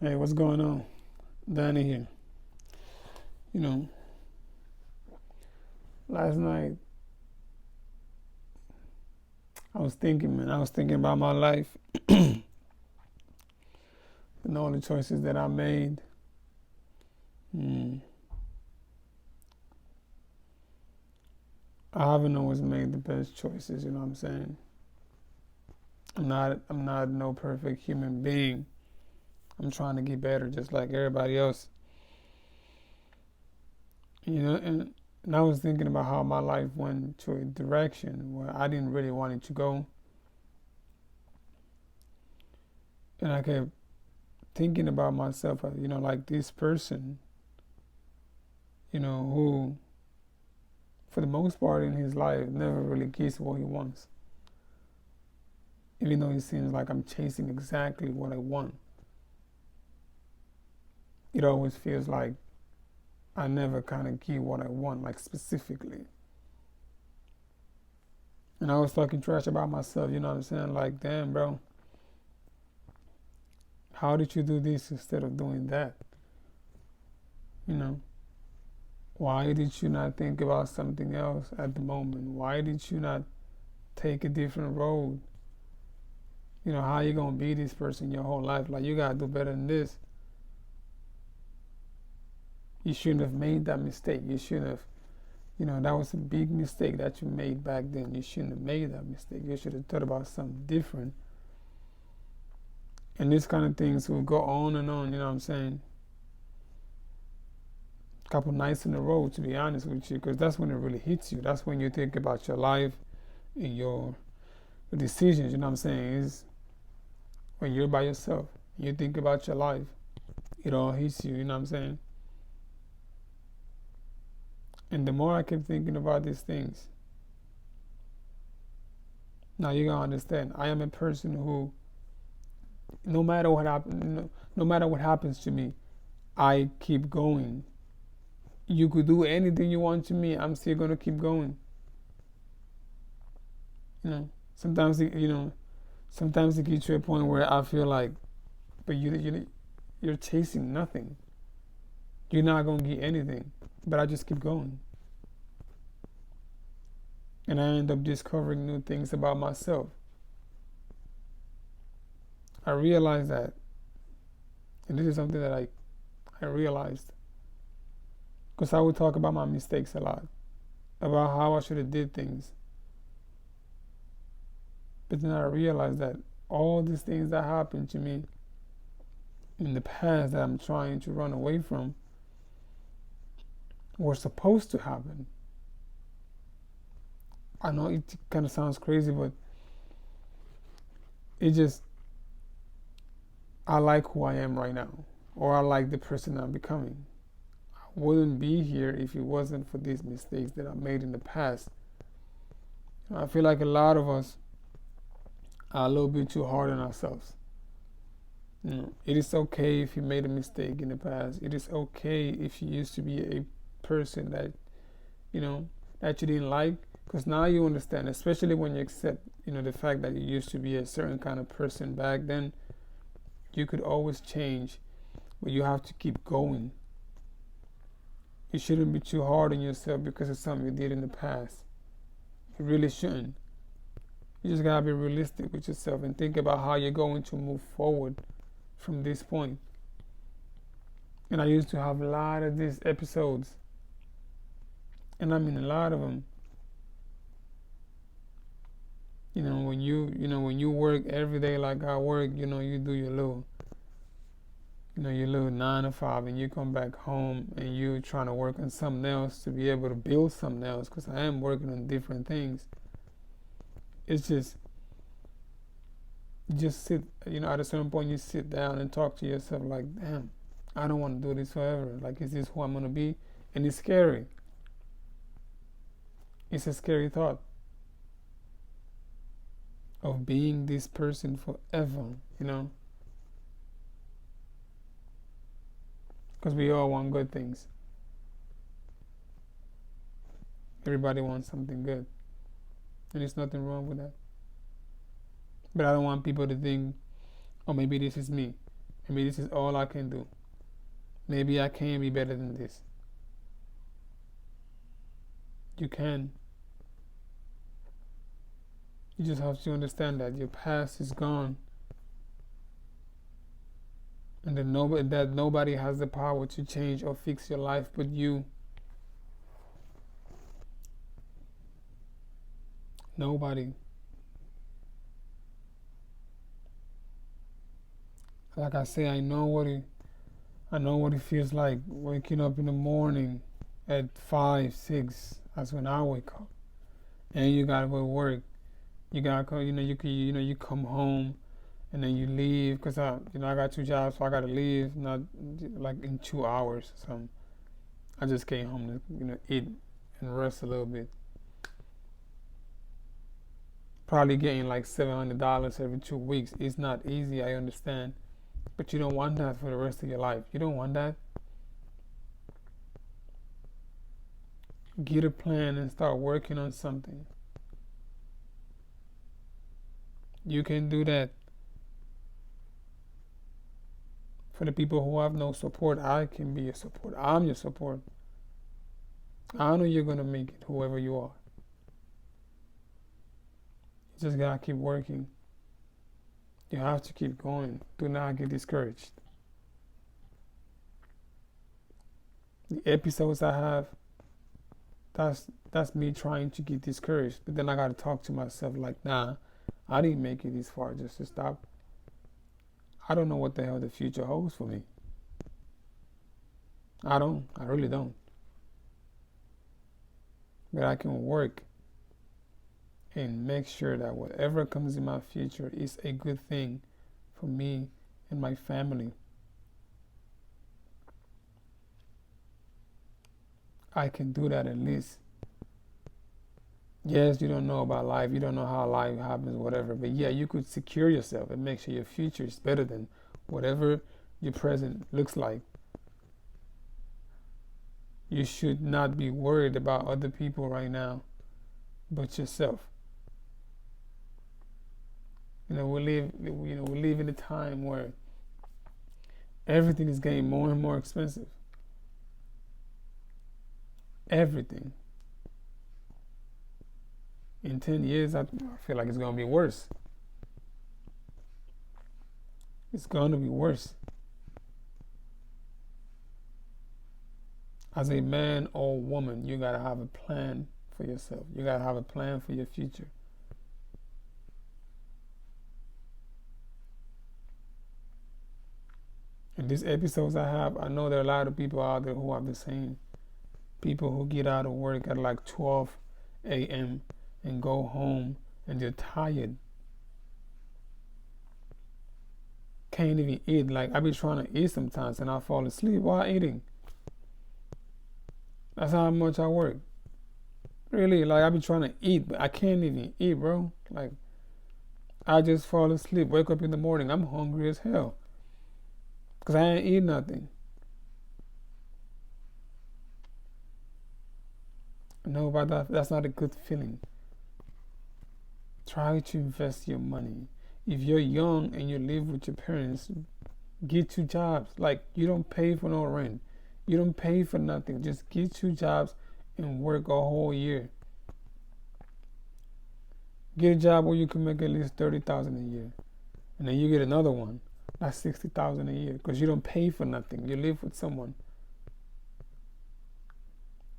Hey, what's going on? Danny here. You know, last night I was thinking, man, I was thinking about my life and all the choices that I made. Mm, I haven't always made the best choices, you know what I'm saying? I'm not no perfect human being. I'm trying to get better just like everybody else. And I was thinking about how my life went to a direction where I didn't really want it to go. And I kept thinking about myself, like this person, who for the most part in his life never really gets what he wants. Even though it seems like I'm chasing exactly what I want, it always feels like I never kind of get what I want, like specifically. And I was talking trash about myself, you know what I'm saying? Like, damn, bro, how did you do this instead of doing that? You know, why did you not think about something else at the moment? Why did you not take a different road? How you gonna be this person your whole life? Like, you gotta do better than this. You shouldn't have made that mistake. You shouldn't have, that was a big mistake that you made back then. You shouldn't have made that mistake. You should have thought about something different. And these kind of things will go on and on, you know what I'm saying? A couple nights in a row, to be honest with you, because that's when it really hits you. That's when you think about your life and your decisions, you know what I'm saying? Is when you're by yourself, you think about your life, it all hits you, you know what I'm saying? And the more I kept thinking about these things, now you gotta understand, I am a person who, no matter what happens to me, I keep going. You could do anything you want to me, I'm still gonna keep going. You know, sometimes sometimes it gets to a point where I feel like, but you're chasing nothing. You're not gonna get anything, but I just keep going, and I end up discovering new things about myself. I realized that, and this is something that I realized, because I would talk about my mistakes a lot, about how I should have did things, but then I realized that all these things that happened to me in the past that I'm trying to run away from were supposed to happen. I know it kind of sounds crazy, but it just, I like who I am right now, or I like the person I'm becoming. I wouldn't be here if it wasn't for these mistakes that I made in the past. I feel like a lot of us are a little bit too hard on ourselves. It is okay if you made a mistake in the past. It is okay if you used to be a person that you know that you didn't like, because now you understand, especially when you accept the fact that you used to be a certain kind of person back then. You could always change, but you have to keep going. You shouldn't be too hard on yourself because of something you did in the past. You really shouldn't. You just gotta be realistic with yourself and think about how you're going to move forward from this point. And I used to have a lot of these episodes, and I mean a lot of them. When you work every day like I work, you do your little 9 to 5, and you come back home and you trying to work on something else to be able to build something else. Because I am working on different things. It's just you just sit. At a certain point, you sit down and talk to yourself like, damn, I don't want to do this forever. Like, is this who I'm gonna be? And it's scary. It's a scary thought of being this person forever. Because we all want good things. Everybody wants something good, and there's nothing wrong with that. But I don't want people to think, oh, maybe this is me. Maybe this is all I can do. Maybe I can be better than this. You can. You just have to understand that your past is gone, and that nobody has the power to change or fix your life but you. Nobody. Like I say, I know what it feels like waking up in the morning at 5, 6. That's when I wake up, and you gotta go to work. You gotta go. You come home, and then you leave because I got 2 jobs, so I gotta leave not like in 2 hours. So I just came home to eat and rest a little bit. Probably getting like $700 every 2 weeks. It's not easy, I understand, but you don't want that for the rest of your life. You don't want that. Get a plan and start working on something. You can do that. For the people who have no support, I can be your support. I'm your support. I know you're going to make it, whoever you are. You just got to keep working. You have to keep going. Do not get discouraged. The episodes I have, that's me trying to get discouraged. But then I got to talk to myself like, nah, I didn't make it this far just to stop. I don't know what the hell the future holds for me. I really don't. But I can work and make sure that whatever comes in my future is a good thing for me and my family. I can do that at least. Yes, you don't know about life. You don't know how life happens, whatever. But yeah, you could secure yourself and make sure your future is better than whatever your present looks like. You should not be worried about other people right now, but yourself. We live in a time where everything is getting more and more expensive. Everything. In 10 years, I feel like it's going to be worse. It's going to be worse. As a man or woman, you got to have a plan for yourself. You got to have a plan for your future. In these episodes I have, I know there are a lot of people out there who have the same. People who get out of work at like 12 a.m. and go home and they're tired. Can't even eat. Like, I be trying to eat sometimes and I fall asleep while eating. That's how much I work. Really, like, I be trying to eat, but I can't even eat, bro. Like, I just fall asleep, wake up in the morning, I'm hungry as hell. Because I ain't eat nothing. No, but that's not a good feeling. Try to invest your money. If you're young and you live with your parents, get 2 jobs. Like, you don't pay for no rent. You don't pay for nothing. Just get 2 jobs and work a whole year. Get a job where you can make at least $30,000 a year. And then you get another one. That's $60,000 a year. Because you don't pay for nothing. You live with someone.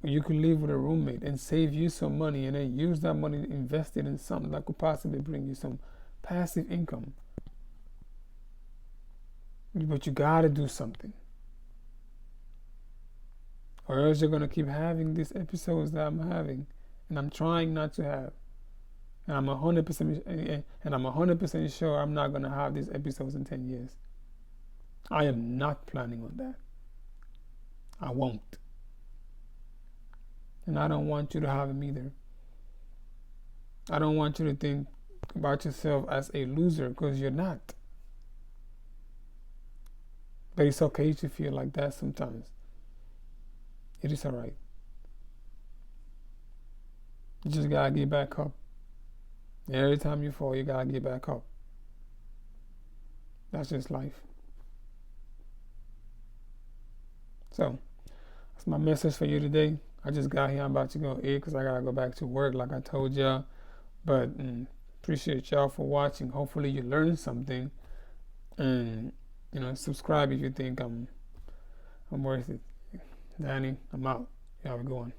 You could live with a roommate and save you some money and then use that money to invest it in something that could possibly bring you some passive income. But you gotta do something. Or else you're gonna keep having these episodes that I'm having and I'm trying not to have. And I'm 100% sure I'm not gonna have these episodes in 10 years. I am not planning on that. I won't. And I don't want you to have them either. I don't want you to think about yourself as a loser, because you're not. But it's okay to feel like that sometimes. It is alright. You just gotta get back up. Every time you fall, you gotta get back up. That's just life. So that's my message for you today. I just got here. I'm about to go eat because I gotta go back to work, like I told y'all. But appreciate y'all for watching. Hopefully you learned something, and subscribe if you think I'm worth it. Danny, I'm out. Y'all have a good one.